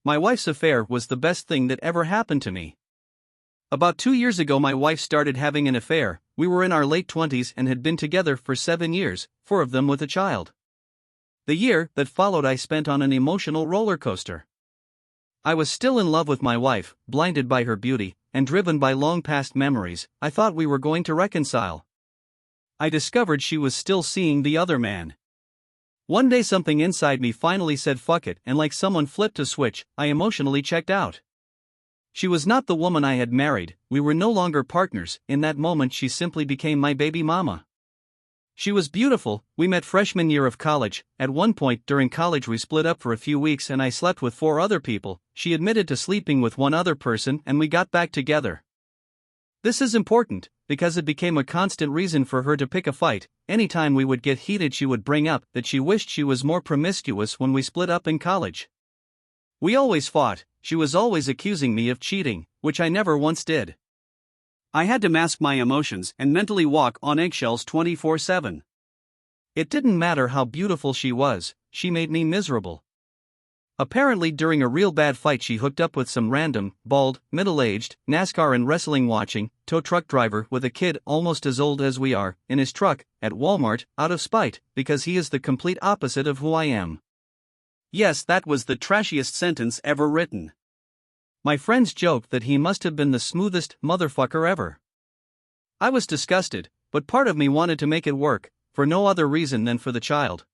My wife's affair was the best thing that ever happened to me. About 2 years ago, my wife started having an affair. We were in our late 20s and had been together for 7 years, 4 of them with a child. The year that followed I spent on an emotional roller coaster. I was still in love with my wife, blinded by her beauty, and driven by long past memories. I thought we were going to reconcile. I discovered she was still seeing the other man. One day something inside me finally said fuck it, and like someone flipped a switch, I emotionally checked out. She was not the woman I had married, we were no longer partners. In that moment she simply became my baby mama. She was beautiful. We met freshman year of college. At one point during college we split up for a few weeks and I slept with 4 other people. She admitted to sleeping with one other person and we got back together. This is important, because it became a constant reason for her to pick a fight. Anytime we would get heated she would bring up that she wished she was more promiscuous when we split up in college. We always fought. She was always accusing me of cheating, which I never once did. I had to mask my emotions and mentally walk on eggshells 24/7. It didn't matter how beautiful she was, she made me miserable. Apparently during a real bad fight she hooked up with some random, bald, middle-aged, NASCAR and wrestling watching, tow truck driver with a kid almost as old as we are, in his truck, at Walmart, out of spite, because he is the complete opposite of who I am. Yes, that was the trashiest sentence ever written. My friends joked that he must have been the smoothest motherfucker ever. I was disgusted, but part of me wanted to make it work, for no other reason than for the child.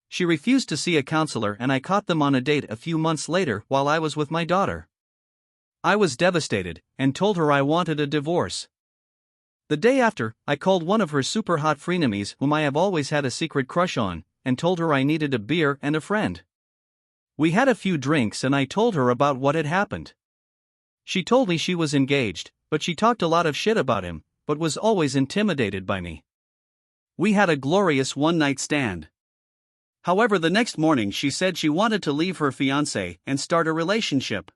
She refused to see a counselor and I caught them on a date a few months later while I was with my daughter. I was devastated, and told her I wanted a divorce. The day after, I called one of her super hot frenemies whom I have always had a secret crush on, and told her I needed a beer and a friend. We had a few drinks and I told her about what had happened. She told me she was engaged, but she talked a lot of shit about him, but was always intimidated by me. We had a glorious one-night stand. However, the next morning she said she wanted to leave her fiancé and start a relationship.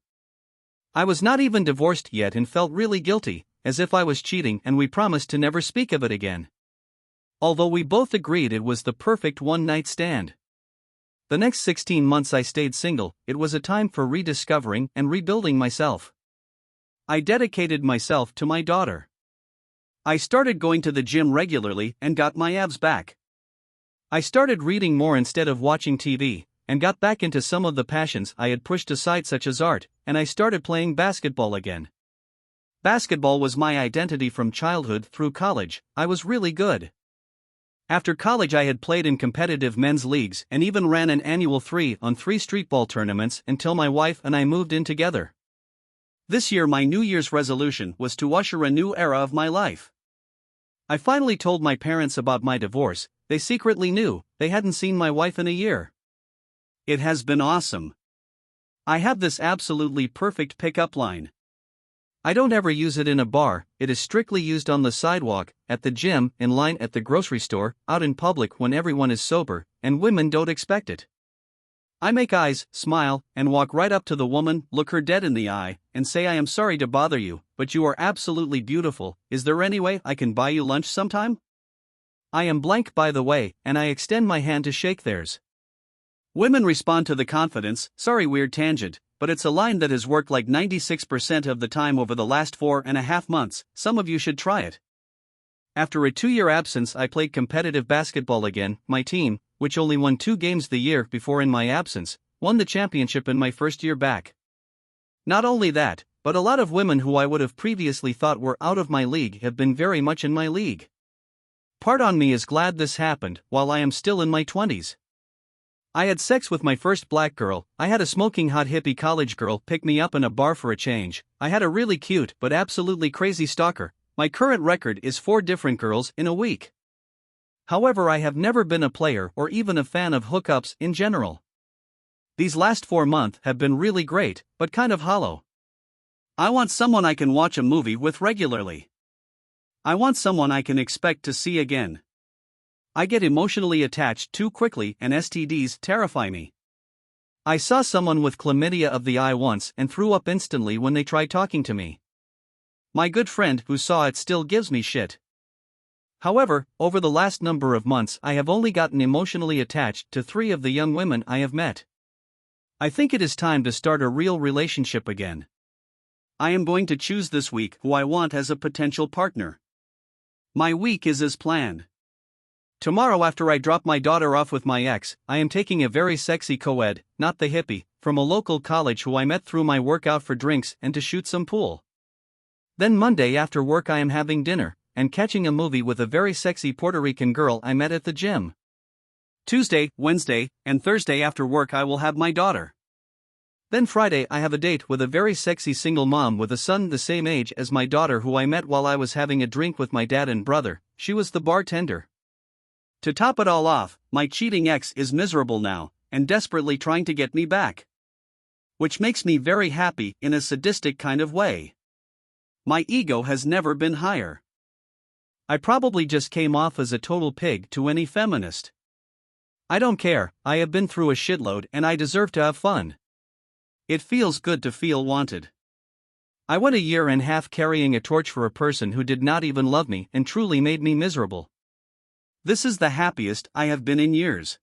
I was not even divorced yet and felt really guilty, as if I was cheating, and we promised to never speak of it again. Although we both agreed it was the perfect one-night stand. The next 16 months I stayed single. It was a time for rediscovering and rebuilding myself. I dedicated myself to my daughter. I started going to the gym regularly and got my abs back. I started reading more instead of watching TV, and got back into some of the passions I had pushed aside, such as art, and I started playing basketball again. Basketball was my identity from childhood through college. I was really good. After college I had played in competitive men's leagues and even ran an annual 3-on-3 streetball tournaments until my wife and I moved in together. This year my New Year's resolution was to usher a new era of my life. I finally told my parents about my divorce. They secretly knew. They hadn't seen my wife in a year. It has been awesome. I have this absolutely perfect pickup line. I don't ever use it in a bar. It is strictly used on the sidewalk, at the gym, in line at the grocery store, out in public when everyone is sober, and women don't expect it. I make eyes, smile, and walk right up to the woman, look her dead in the eye, and say I am sorry to bother you, but you are absolutely beautiful. Is there any way I can buy you lunch sometime? I am blank, by the way, and I extend my hand to shake theirs. Women respond to the confidence. Sorry, weird tangent, but it's a line that has worked like 96% of the time over the last 4.5 months. Some of you should try it. After a 2-year absence I played competitive basketball again. My team, which only won 2 games the year before in my absence, won the championship in my first year back. Not only that, but a lot of women who I would have previously thought were out of my league have been very much in my league. Part on me is glad this happened while I am still in my 20s. I had sex with my first black girl. I had a smoking hot hippie college girl pick me up in a bar for a change. I had a really cute but absolutely crazy stalker. My current record is 4 different girls in a week. However, I have never been a player or even a fan of hookups in general. These last 4 months have been really great, but kind of hollow. I want someone I can watch a movie with regularly. I want someone I can expect to see again. I get emotionally attached too quickly and STDs terrify me. I saw someone with chlamydia of the eye once and threw up instantly when they tried talking to me. My good friend who saw it still gives me shit. However, over the last number of months I have only gotten emotionally attached to 3 of the young women I have met. I think it is time to start a real relationship again. I am going to choose this week who I want as a potential partner. My week is as planned. Tomorrow, after I drop my daughter off with my ex, I am taking a very sexy co-ed, not the hippie, from a local college who I met through my work out for drinks and to shoot some pool. Then Monday after work I am having dinner and catching a movie with a very sexy Puerto Rican girl I met at the gym. Tuesday, Wednesday, and Thursday after work I will have my daughter. Then Friday I have a date with a very sexy single mom with a son the same age as my daughter who I met while I was having a drink with my dad and brother. She was the bartender. To top it all off, my cheating ex is miserable now and desperately trying to get me back. Which makes me very happy in a sadistic kind of way. My ego has never been higher. I probably just came off as a total pig to any feminist. I don't care, I have been through a shitload and I deserve to have fun. It feels good to feel wanted. I went a year and a half carrying a torch for a person who did not even love me and truly made me miserable. This is the happiest I have been in years.